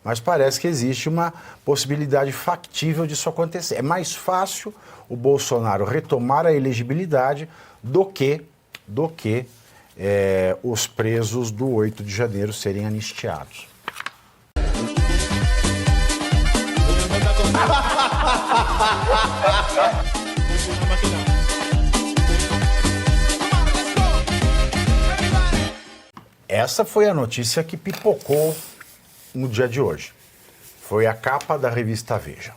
mas parece que existe uma possibilidade factível disso acontecer. É mais fácil o Bolsonaro retomar a elegibilidade do que os presos do 8 de janeiro serem anistiados. Essa foi a notícia que pipocou no dia de hoje. Foi a capa da revista Veja.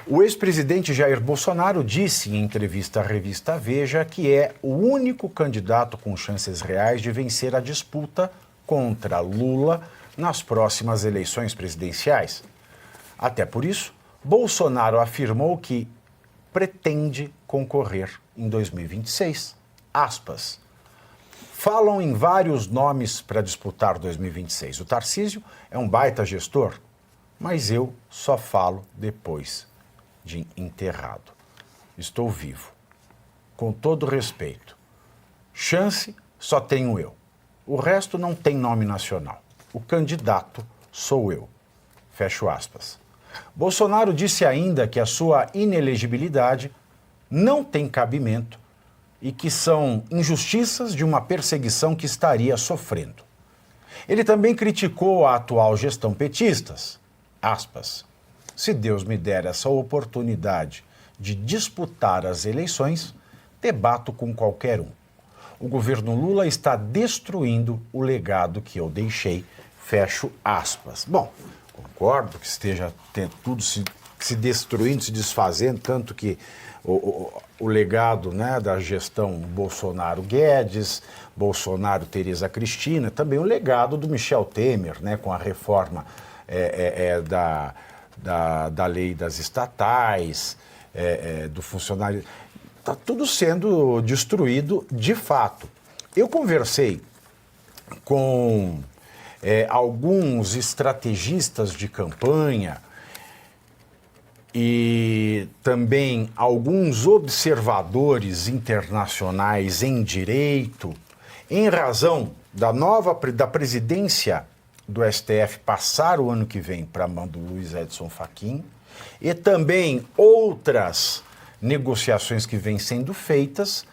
O ex-presidente Jair Bolsonaro disse em entrevista à revista Veja que é o único candidato com chances reais de vencer a disputa contra Lula nas próximas eleições presidenciais. Até por isso, Bolsonaro afirmou que pretende concorrer em 2026. Aspas. Falam em vários nomes para disputar 2026. O Tarcísio é um baita gestor, mas eu só falo depois de enterrado. Estou vivo. Com todo respeito. Chance só tenho eu. O resto não tem nome nacional. O candidato sou eu. Fecho aspas. Bolsonaro disse ainda que a sua inelegibilidade não tem cabimento e que são injustiças de uma perseguição que estaria sofrendo. Ele também criticou a atual gestão petistas. Aspas. Se Deus me der essa oportunidade de disputar as eleições, debato com qualquer um. O governo Lula está destruindo o legado que eu deixei. Fecho aspas. Bom, concordo que esteja tudo se destruindo, se desfazendo, tanto que o legado, né, da gestão Bolsonaro-Guedes, Bolsonaro-Tereza Cristina, também o legado do Michel Temer, né, com a reforma da lei das estatais, do funcionário. Está tudo sendo destruído de fato. Eu conversei com alguns estrategistas de campanha e também alguns observadores internacionais em direito, em razão da presidência do STF passar o ano que vem para a mão do Luiz Edson Fachin, e também outras negociações que vêm sendo feitas,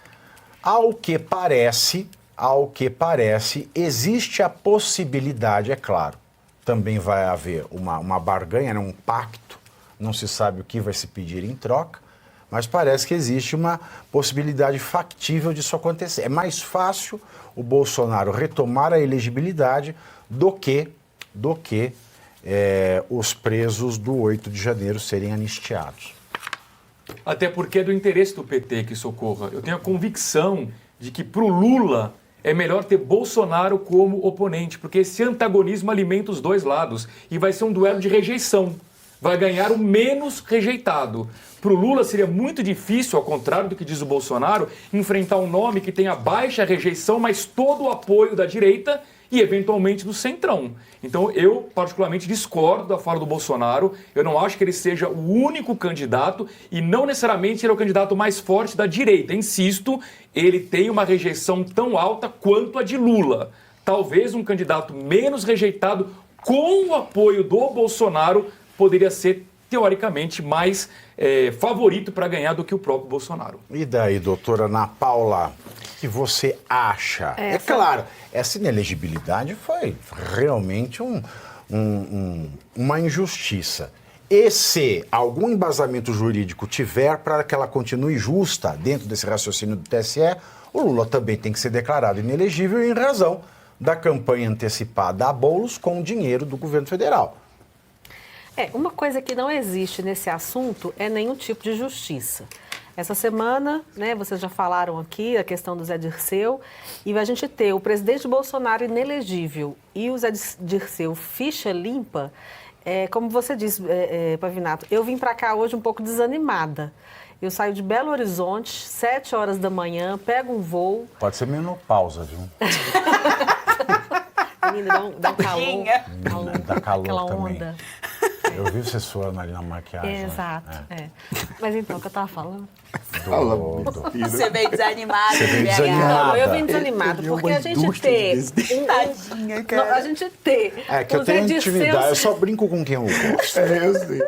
ao que parece, existe a possibilidade, é claro, também vai haver uma barganha, um pacto, não se sabe o que vai se pedir em troca, mas parece que existe uma possibilidade factível disso acontecer. É mais fácil o Bolsonaro retomar a elegibilidade do que os presos do 8 de janeiro serem anistiados. Até porque é do interesse do PT que isso ocorra. Eu tenho a convicção de que para o Lula é melhor ter Bolsonaro como oponente, porque esse antagonismo alimenta os dois lados e vai ser um duelo de rejeição. Vai ganhar o menos rejeitado. Para o Lula seria muito difícil, ao contrário do que diz o Bolsonaro, enfrentar um nome que tenha baixa rejeição, mas todo o apoio da direita e, eventualmente, do centrão. Então, eu, particularmente, discordo da fala do Bolsonaro. Eu não acho que ele seja o único candidato e não necessariamente ele é o candidato mais forte da direita. Insisto, ele tem uma rejeição tão alta quanto a de Lula. Talvez um candidato menos rejeitado com o apoio do Bolsonaro poderia ser, teoricamente, mais favorito para ganhar do que o próprio Bolsonaro. E daí, doutora Ana Paula, o que você acha? É claro, essa inelegibilidade foi realmente uma injustiça. E se algum embasamento jurídico tiver para que ela continue justa dentro desse raciocínio do TSE, o Lula também tem que ser declarado inelegível em razão da campanha antecipada a bolos com o dinheiro do governo federal. Uma coisa que não existe nesse assunto é nenhum tipo de justiça. Essa semana, né, vocês já falaram aqui a questão do Zé Dirceu, e a gente ter o presidente Bolsonaro inelegível e o Zé Dirceu ficha limpa, como você disse, Pavinato, eu vim para cá hoje um pouco desanimada. Eu saio de Belo Horizonte, 7 horas da manhã, pego um voo... Pode ser menopausa, viu? Menina, dá um calor. Dá calor aquela também. onda. Eu vi você suando ali na maquiagem. né? Exato, é. Mas então, o que eu estava falando? Você veio desanimado. Você veio BH. desanimado. Eu vim desanimado, porque a gente ter... Tadinha, cara. A gente ter... É que eu os tenho Edirceus- intimidade, eu só brinco com quem eu gosto. Eu sei.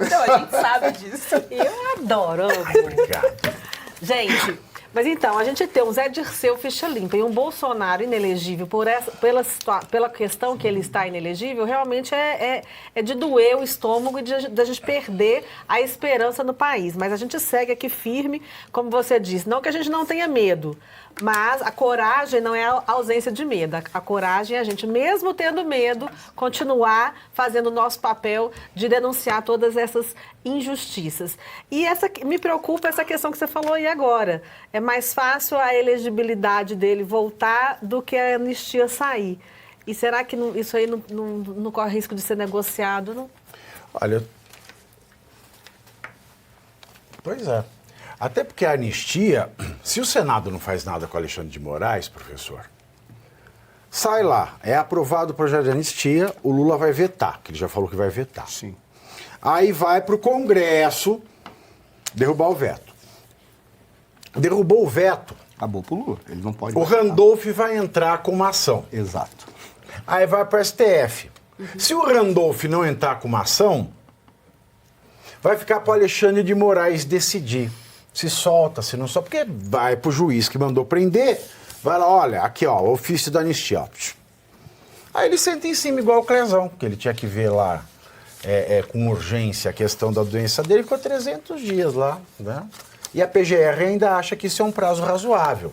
Não, a gente sabe disso. Eu adoro, amo. Obrigado. Gente, mas então, a gente ter um Zé Dirceu ficha limpa e um Bolsonaro inelegível pela questão que ele está inelegível, realmente é de doer o estômago e de gente perder a esperança no país. Mas a gente segue aqui firme, como você disse, não que a gente não tenha medo, mas a coragem não é a ausência de medo. A coragem é a gente, mesmo tendo medo, continuar fazendo o nosso papel de denunciar todas essas injustiças. E me preocupa essa questão que você falou aí agora. É mais fácil a elegibilidade dele voltar do que a anistia sair. E será que isso aí não corre risco de ser negociado? Não? Olha, pois é. Até porque a anistia, se o Senado não faz nada com Alexandre de Moraes, professor, sai lá, é aprovado o projeto de anistia, o Lula vai vetar, que ele já falou que vai vetar. Sim. Aí vai para o Congresso derrubar o veto. Derrubou o veto, Acabou pro Lula. Ele não pode... o Randolph vai entrar com uma ação. Exato. Aí vai para o STF. Se o Randolph não entrar com uma ação, vai ficar para o Alexandre de Moraes decidir se solta, se não solta, porque vai para o juiz que mandou prender, vai lá, olha, aqui ó, o ofício da anistia. Ó. Aí ele senta em cima igual o Clezão, que ele tinha que ver lá com urgência a questão da doença dele, ficou 300 dias lá, né? E a PGR ainda acha que isso é um prazo razoável.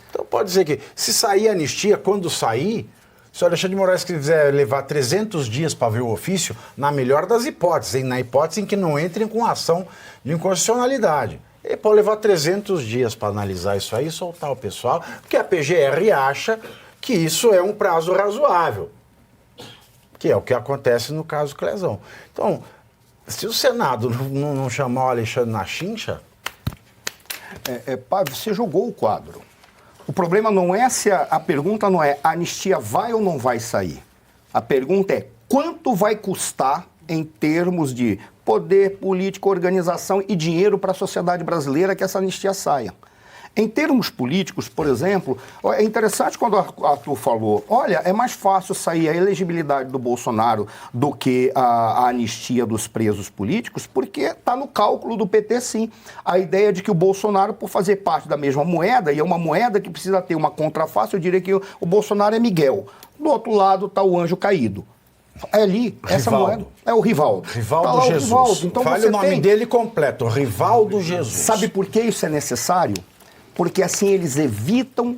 Então pode dizer que se sair a anistia, quando sair, se o Alexandre de Moraes quiser levar 300 dias para ver o ofício, na melhor das hipóteses, na hipótese em que não entrem com ação de inconstitucionalidade. Ele pode levar 300 dias para analisar isso aí e soltar o pessoal, porque a PGR acha que isso é um prazo razoável, que é o que acontece no caso Clezão. Então, se o Senado não chamar o Alexandre na chincha... Você jogou o quadro. O problema não é se a pergunta não é a anistia vai ou não vai sair. A pergunta é quanto vai custar em termos de poder político, organização e dinheiro para a sociedade brasileira que essa anistia saia. Em termos políticos, por exemplo, é interessante quando o Arthur falou, olha, é mais fácil sair a elegibilidade do Bolsonaro do que a anistia dos presos políticos, porque está no cálculo do PT, sim. A ideia de que o Bolsonaro, por fazer parte da mesma moeda, e é uma moeda que precisa ter uma contraface, eu diria que o Bolsonaro é Miguel. Do outro lado está o anjo caído. É ali, essa moeda. É o Rivaldo. Rivaldo tá lá Jesus. O Rivaldo. Então fale você o nome tem... dele completo, Rivaldo Jesus. Sabe por que isso é necessário? Porque assim eles evitam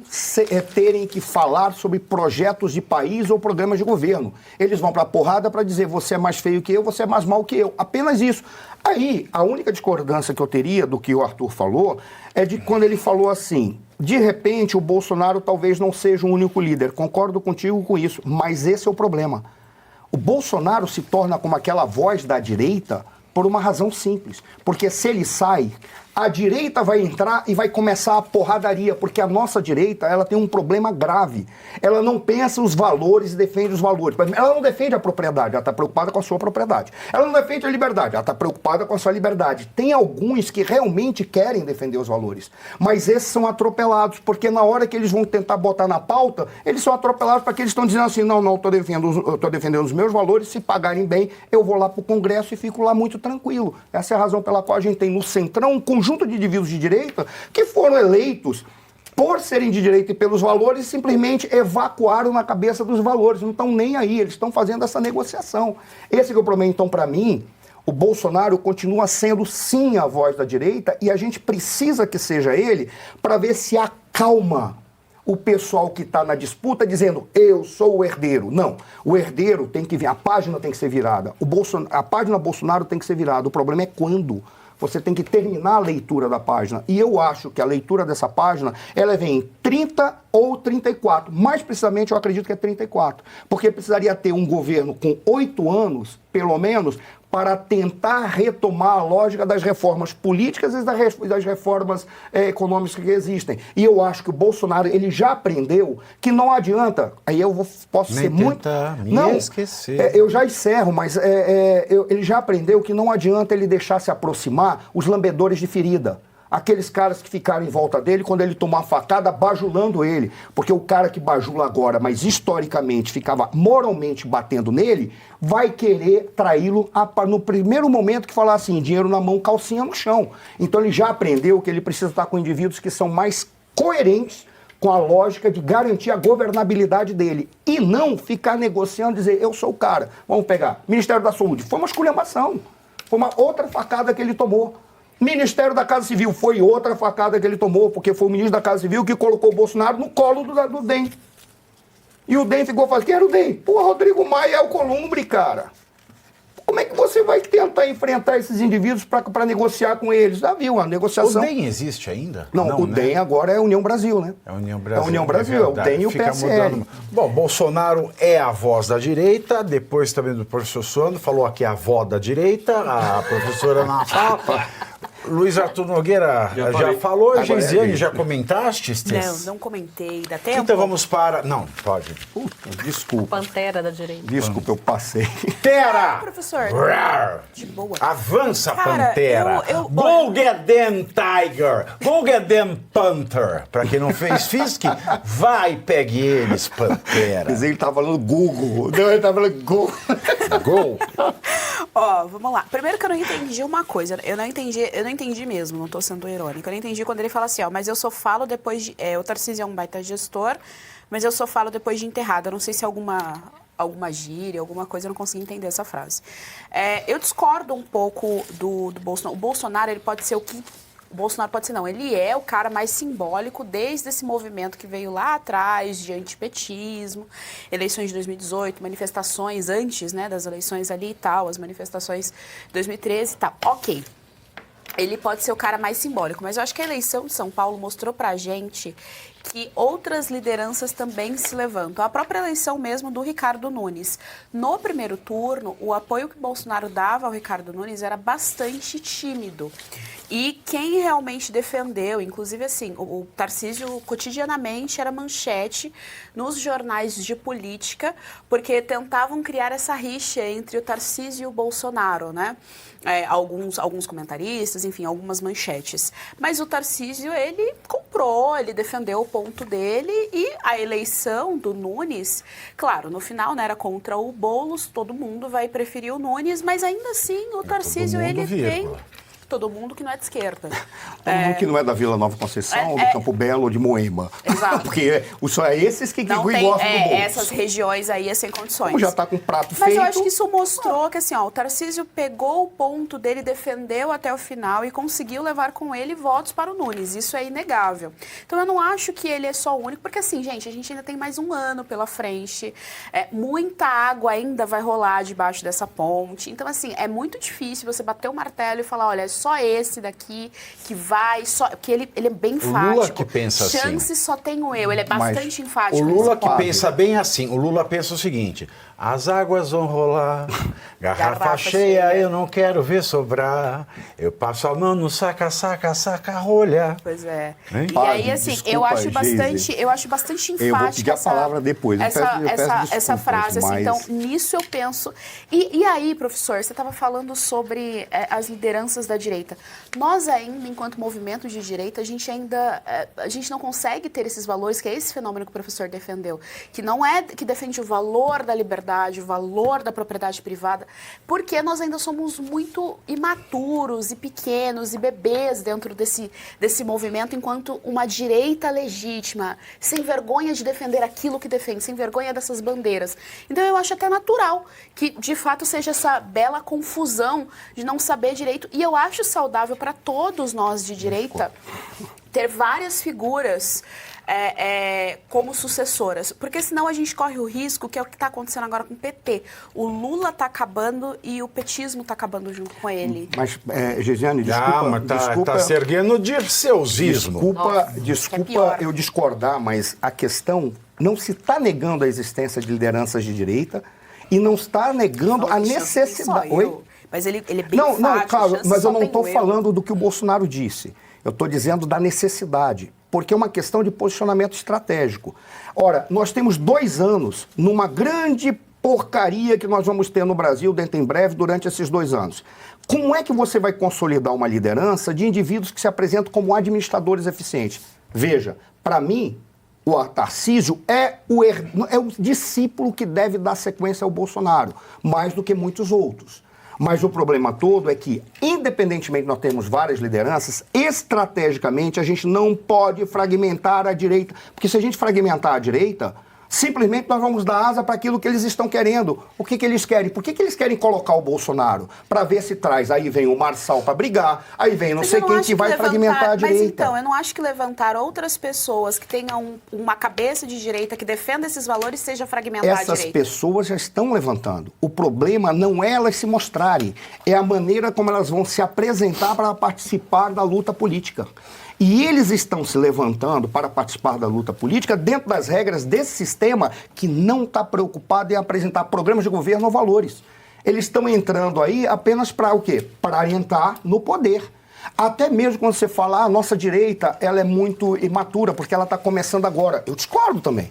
terem que falar sobre projetos de país ou programas de governo. Eles vão para a porrada para dizer você é mais feio que eu, você é mais mal que eu. Apenas isso. Aí, a única discordância que eu teria do que o Arthur falou é de quando ele falou assim, de repente o Bolsonaro talvez não seja o único líder. Concordo contigo com isso, mas esse é o problema. O Bolsonaro se torna como aquela voz da direita por uma razão simples. Porque se ele sai, a direita vai entrar e vai começar a porradaria, porque a nossa direita, ela tem um problema grave. Ela não pensa os valores e defende os valores. Ela não defende a propriedade, ela está preocupada com a sua propriedade. Ela não defende a liberdade, ela está preocupada com a sua liberdade. Tem alguns que realmente querem defender os valores, mas esses são atropelados, porque na hora que eles vão tentar botar na pauta, eles são atropelados porque eles estão dizendo assim, não, eu estou defendendo os meus valores, se pagarem bem, eu vou lá para o Congresso e fico lá muito tranquilo. Essa é a razão pela qual a gente tem no Centrão um conjunto de indivíduos de direita que foram eleitos por serem de direita e pelos valores, simplesmente evacuaram na cabeça dos valores, não estão nem aí, eles estão fazendo essa negociação. Esse que é o problema. Então, para mim, o Bolsonaro continua sendo sim a voz da direita e a gente precisa que seja ele para ver se acalma o pessoal que está na disputa dizendo eu sou o herdeiro. Não, o herdeiro tem que vir, a página tem que ser virada, a página Bolsonaro tem que ser virada, o problema é quando. Você tem que terminar a leitura da página. E eu acho que a leitura dessa página, ela vem em 30 ou 34. Mais precisamente, eu acredito que é 34. Porque precisaria ter um governo com 8 anos, pelo menos, para tentar retomar a lógica das reformas políticas e das reformas econômicas que existem. E eu acho que o Bolsonaro, ele já aprendeu que não adianta, aí posso Nem ser muito... me esquecer. Eu já encerro, mas ele já aprendeu que não adianta ele deixar se aproximar os lambedores de ferida. Aqueles caras que ficaram em volta dele quando ele tomou a facada, bajulando ele. Porque o cara que bajula agora, mas historicamente ficava moralmente batendo nele, vai querer traí-lo no primeiro momento que falar assim, dinheiro na mão, calcinha no chão. Então ele já aprendeu que ele precisa estar com indivíduos que são mais coerentes com a lógica de garantir a governabilidade dele. E não ficar negociando, dizer, eu sou o cara. Vamos pegar, Ministério da Saúde, foi uma esculhambação. Foi uma outra facada que ele tomou. Ministério da Casa Civil, foi outra facada que ele tomou, porque foi o ministro da Casa Civil que colocou o Bolsonaro no colo do DEM. E o DEM ficou falando, quem era o DEM? Pô, Rodrigo Maia é o Columbre, cara. Como é que você vai tentar enfrentar esses indivíduos para negociar com eles? Já viu, a negociação... O DEM existe ainda? Não, o DEM agora é a União Brasil, né? É a União Brasil. É a União Brasil, é o DEM e o PSL. Mudando. Bom, Bolsonaro é a voz da direita, depois também do professor Suando, falou aqui a avó da direita, a professora Ana Paula. Luiz Arthur Nogueira já falou, Agora Geisiane, já comentaste? Não comentei. Dá tempo? Então vamos para... Não, pode. Desculpa. Pantera da direita. Desculpa, eu passei. Pantera! Professor, Rar! de boa. Avança, Cara, Pantera! Go get them, Tiger! Go get them, Panther! Pra quem não fez FISC, vai, pegue eles, Pantera! Mas ele tava falando Google. Não, ele tava falando Google. Gol! Ó, vamos lá. Primeiro que eu não entendi uma coisa. Eu não entendi mesmo, não tô sendo irônica. Eu não entendi quando ele fala assim, ó, mas eu só falo depois de... o Tarcísio é um baita gestor, mas eu só falo depois de enterrado. Eu não sei se é alguma gíria, alguma coisa, eu não consegui entender essa frase. Eu discordo um pouco do Bolsonaro. O Bolsonaro, ele pode ser o que... O Bolsonaro pode ser, não, ele é o cara mais simbólico desde esse movimento que veio lá atrás de antipetismo, eleições de 2018, manifestações antes, né, das eleições ali e tal, as manifestações de 2013 e tal. Ok, ele pode ser o cara mais simbólico, mas eu acho que a eleição de São Paulo mostrou pra gente que outras lideranças também se levantam. A própria eleição mesmo do Ricardo Nunes. No primeiro turno, o apoio que o Bolsonaro dava ao Ricardo Nunes era bastante tímido. E quem realmente defendeu, inclusive assim, o Tarcísio cotidianamente era manchete nos jornais de política, porque tentavam criar essa rixa entre o Tarcísio e o Bolsonaro, né? Alguns comentaristas, enfim, algumas manchetes. Mas o Tarcísio, ele comprou, ele defendeu o ponto dele e a eleição do Nunes, claro, no final, né, era contra o Boulos, todo mundo vai preferir o Nunes, mas ainda assim o Tarcísio, ele tem... Todo mundo que não é de esquerda. Todo mundo que não é da Vila Nova Conceição, do Campo Belo ou de Moema. Exato. Porque só é esses que não gostam tem, do Boulos. essas regiões aí é sem condições. Como já está com o prato feito... Mas eu acho que isso mostrou que assim, ó, o Tarcísio pegou o ponto dele, defendeu até o final e conseguiu levar com ele votos para o Nunes. Isso é inegável. Então eu não acho que ele é só o único, porque assim, gente, a gente ainda tem mais um ano pela frente. Muita água ainda vai rolar debaixo dessa ponte. Então assim, é muito difícil você bater o martelo e falar, olha, só esse daqui que vai, porque ele é bem enfático. O Lula que pensa assim. Chance só tenho eu, ele é bastante enfático. O Lula que pensa bem assim, o Lula pensa o seguinte, as águas vão rolar, garrafa cheia, eu não quero ver sobrar, eu passo a mão no saca, rolha. Pois é. Hein? E aí, assim, eu acho bastante enfática. Eu vou pedir a palavra depois. Essa frase, assim, então, nisso eu penso... E aí, professor, você estava falando sobre as lideranças da direita. Nós ainda, enquanto movimento de direita, a gente não consegue ter esses valores, que é esse fenômeno que o professor defendeu, que defende o valor da liberdade, o valor da propriedade privada, porque nós ainda somos muito imaturos e pequenos e bebês dentro desse movimento, enquanto uma direita legítima, sem vergonha de defender aquilo que defende, sem vergonha dessas bandeiras. Então eu acho até natural que, de fato, seja essa bela confusão de não saber direito, e eu acho saudável para todos nós de direita ter várias figuras como sucessoras, porque senão a gente corre o risco, que é o que está acontecendo agora com o PT. O Lula está acabando e o petismo está acabando junto com ele. Mas, Geisiane, desculpa... Tá se erguendo de seusismo. Desculpa eu discordar, mas a questão não se está negando a existência de lideranças de direita e não está negando a necessidade... Oi? Mas ele é bem Não, fácil. claro, mas eu não estou estou falando do que o Bolsonaro disse. Eu estou dizendo da necessidade, porque é uma questão de posicionamento estratégico. Ora, nós temos 2 anos numa grande porcaria que nós vamos ter no Brasil dentro em breve durante esses 2 anos. Como é que você vai consolidar uma liderança de indivíduos que se apresentam como administradores eficientes? Veja, para mim, o Tarcísio é o discípulo que deve dar sequência ao Bolsonaro, mais do que muitos outros. Mas o problema todo é que, independentemente de nós termos várias lideranças, estrategicamente a gente não pode fragmentar a direita. Porque se a gente fragmentar a direita, simplesmente nós vamos dar asa para aquilo que eles estão querendo. O que eles querem? Por que eles querem colocar o Bolsonaro? Para ver se traz. Aí vem o Marçal para brigar, aí vem não sei quem que vai fragmentar a direita. Mas então, eu não acho que levantar outras pessoas que tenham uma cabeça de direita, que defenda esses valores, seja fragmentar a direita. Essas pessoas já estão levantando. O problema não é elas se mostrarem, é a maneira como elas vão se apresentar para participar da luta política. E eles estão se levantando para participar da luta política dentro das regras desse sistema que não está preocupado em apresentar programas de governo ou valores. Eles estão entrando aí apenas para o quê? Para entrar no poder. Até mesmo quando você fala, a nossa direita ela é muito imatura, porque ela está começando agora. Eu discordo também.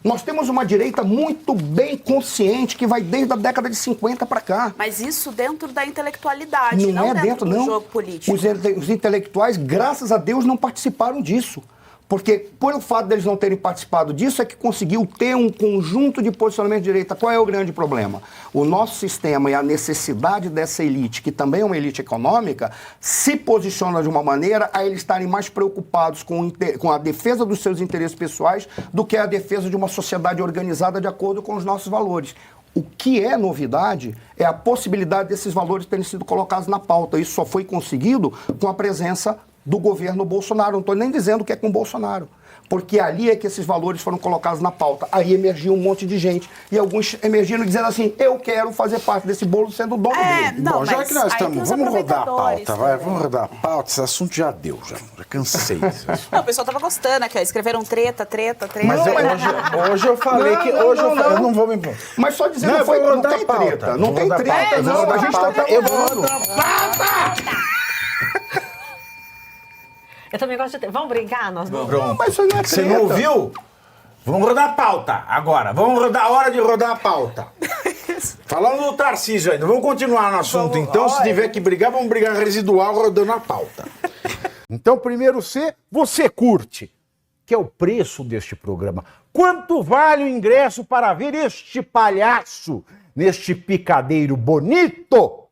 Nós temos uma direita muito bem consciente que vai desde a década de 50 para cá. Mas isso dentro da intelectualidade, não é dentro do não. jogo político. Os intelectuais, graças a Deus, não participaram disso. Porque, por o fato deles não terem participado disso, é que conseguiu ter um conjunto de posicionamento de direita. Qual é o grande problema? O nosso sistema e a necessidade dessa elite, que também é uma elite econômica, se posiciona de uma maneira a eles estarem mais preocupados com a defesa dos seus interesses pessoais do que a defesa de uma sociedade organizada de acordo com os nossos valores. O que é novidade é a possibilidade desses valores terem sido colocados na pauta. Isso só foi conseguido com a presença do governo Bolsonaro. Não estou nem dizendo que é com o Bolsonaro. Porque ali é que esses valores foram colocados na pauta. Aí emergiu um monte de gente. E alguns emergiram dizendo assim, eu quero fazer parte desse bolo sendo o dono dele. Não, Bom, já que nós estamos, vamos rodar a pauta, vai, também. vamos rodar a pauta. Esse assunto já deu, já cansei desse assunto. Não, o pessoal tava gostando aqui, ó. Escreveram treta. Mas hoje eu falei que... Eu não vou me... Mas só dizendo Não, que foi, eu vou não rodar tem a pauta. treta. Não Vou tem rodar a treta. pauta, Não, vou a rodar gente a pauta. está Eu vou rodar a Eu também gosto de ter. Vamos brincar, nós vamos? Pronto. Mas isso não é Você treta. não ouviu? Vamos rodar a pauta agora. Vamos rodar a hora de rodar a pauta. Falando do Tarcísio ainda, vamos continuar no assunto então. Se tiver que brigar, vamos brigar residual rodando a pauta. Então, primeiro você curte, que é o preço deste programa. Quanto vale o ingresso para ver este palhaço neste picadeiro bonito?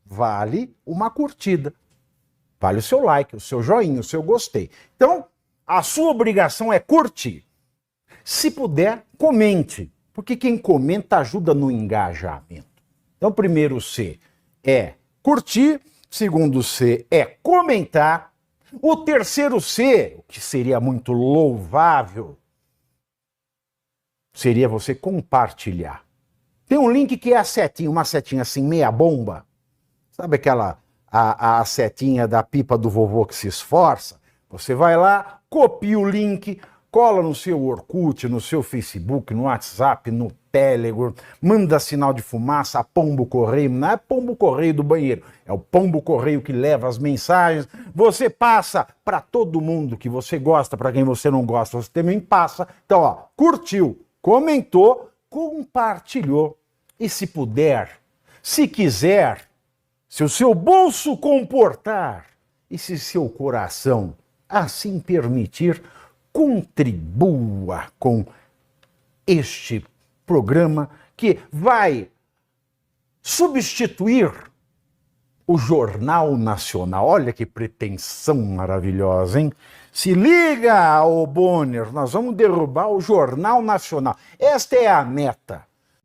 Vale uma curtida. Vale o seu like, o seu joinha, o seu gostei. Então, a sua obrigação é curtir. Se puder, comente, porque quem comenta ajuda no engajamento. Então, primeiro C é curtir, segundo C é comentar, o terceiro C, o que seria muito louvável, seria você compartilhar. Tem um link que é a setinha, uma setinha assim, meia bomba. Sabe aquela... A setinha da pipa do vovô que se esforça, você vai lá, copia o link, cola no seu Orkut, no seu Facebook, no WhatsApp, no Telegram, manda sinal de fumaça, pombo correio, não é pombo correio do banheiro, é o pombo correio que leva as mensagens, você passa para todo mundo que você gosta, para quem você não gosta, você também passa. Então, ó, curtiu, comentou, compartilhou e se puder, se quiser, se o seu bolso comportar e se seu coração assim permitir, contribua com este programa que vai substituir o Jornal Nacional. Olha que pretensão maravilhosa, hein? Se liga, ô Bonner, nós vamos derrubar o Jornal Nacional. Esta é a meta.